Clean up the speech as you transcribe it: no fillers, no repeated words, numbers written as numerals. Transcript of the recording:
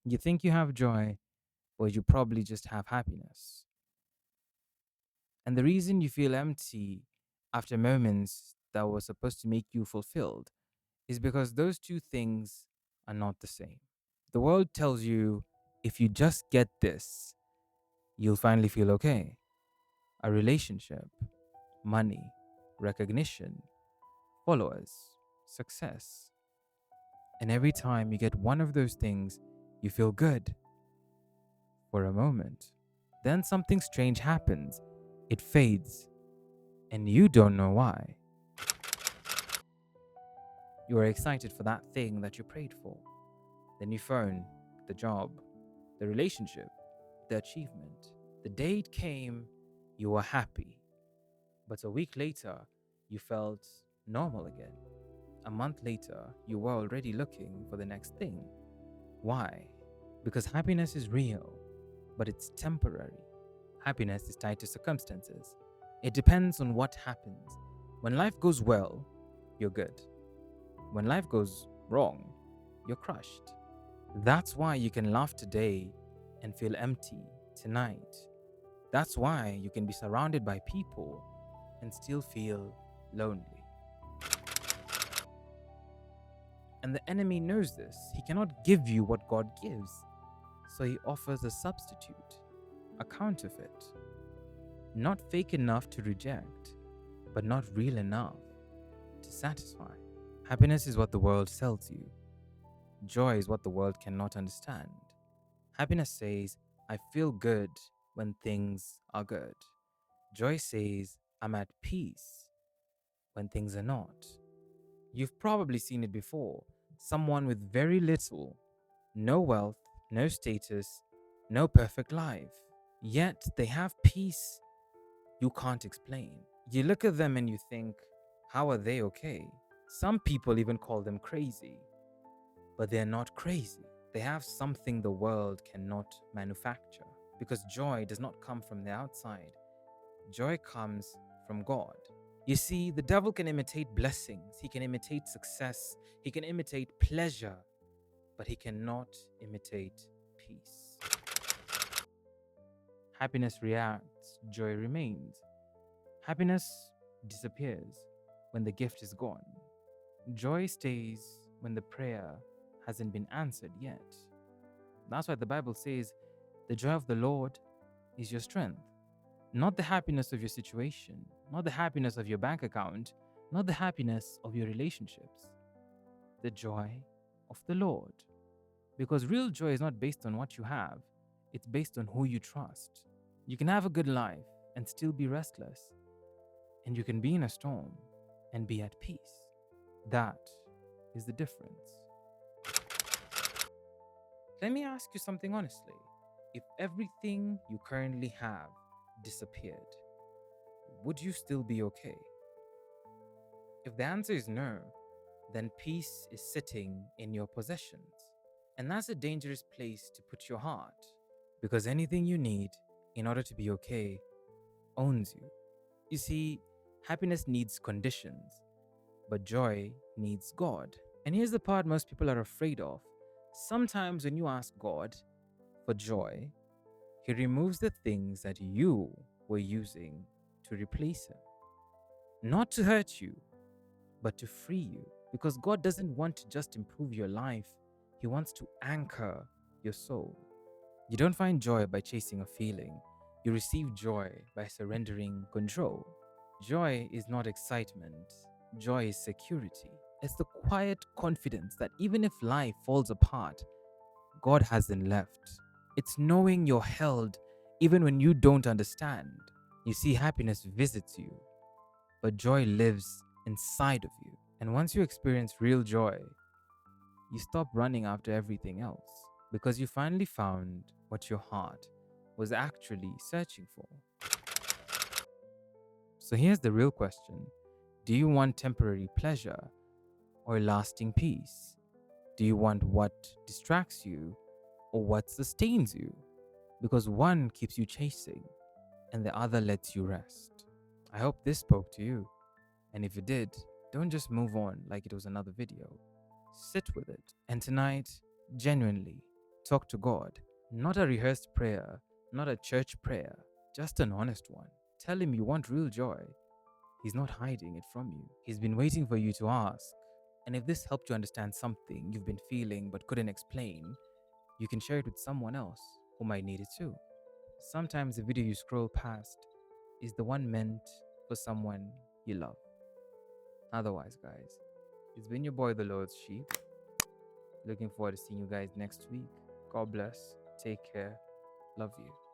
You think you have joy, but you probably just have happiness. And the reason you feel empty after moments that were supposed to make you fulfilled is because those two things are not the same. The world tells you if you just get this, you'll finally feel okay. A relationship, money, recognition, followers, success. And every time you get one of those things, you feel good for a moment. Then something strange happens. It fades, and you don't know why. You are excited for that thing that you prayed for. Then you phone, the job, the relationship, the achievement. The day it came, you were happy. But a week later, you felt normal again. A month later, you were already looking for the next thing. Why? Because happiness is real, but it's temporary. Happiness is tied to circumstances. It depends on what happens. When life goes well, you're good. When life goes wrong, you're crushed. That's why you can laugh today and feel empty tonight. That's why you can be surrounded by people and still feel lonely. And the enemy knows this. He cannot give you what God gives. So he offers a substitute, a counterfeit. Not fake enough to reject, but not real enough to satisfy. Happiness is what the world sells you. Joy is what the world cannot understand. Happiness says, I feel good when things are good. Joy says, I'm at peace when things are not. You've probably seen it before. Someone with very little, no wealth, no status, no perfect life. Yet they have peace you can't explain. You look at them and you think, how are they okay? Some people even call them crazy, but they're not crazy. They have something the world cannot manufacture because joy does not come from the outside. Joy comes from God. You see, the devil can imitate blessings, he can imitate success, he can imitate pleasure, but he cannot imitate peace. Happiness reacts, joy remains. Happiness disappears when the gift is gone. Joy stays when the prayer hasn't been answered yet. That's why the Bible says, the joy of the Lord is your strength. Not the happiness of your situation, not the happiness of your bank account, not the happiness of your relationships. The joy of the Lord. Because real joy is not based on what you have, it's based on who you trust. You can have a good life and still be restless, and you can be in a storm and be at peace. That is the difference. Let me ask you something honestly. If everything you currently have disappeared, would you still be okay? If the answer is no, then peace is sitting in your possessions. And that's a dangerous place to put your heart, because anything you need in order to be okay owns you. You see, happiness needs conditions, but joy needs God. And here's the part most people are afraid of. Sometimes when you ask God for joy, He removes the things that you were using to replace Him. Not to hurt you, but to free you. Because God doesn't want to just improve your life, He wants to anchor your soul. You don't find joy by chasing a feeling, you receive joy by surrendering control. Joy is not excitement, joy is security. It's the quiet confidence that even if life falls apart, God hasn't left. It's knowing you're held even when you don't understand. You see, happiness visits you, but joy lives inside of you. And once you experience real joy, you stop running after everything else because you finally found what your heart was actually searching for. So here's the real question. Do you want temporary pleasure or lasting peace? Do you want what distracts you or what sustains you? Because one keeps you chasing and the other lets you rest. I hope this spoke to you. And if it did, don't just move on like it was another video. Sit with it. And tonight, genuinely, talk to God, not a rehearsed prayer, not a church prayer, just an honest one. Tell him you want real joy. He's not hiding it from you. He's been waiting for you to ask. And if this helped you understand something you've been feeling but couldn't explain, you can share it with someone else who might need it too. Sometimes the video you scroll past is the one meant for someone you love. Otherwise, guys, it's been your boy, the Lord's Sheep. Looking forward to seeing you guys next week. God bless. Take care. Love you.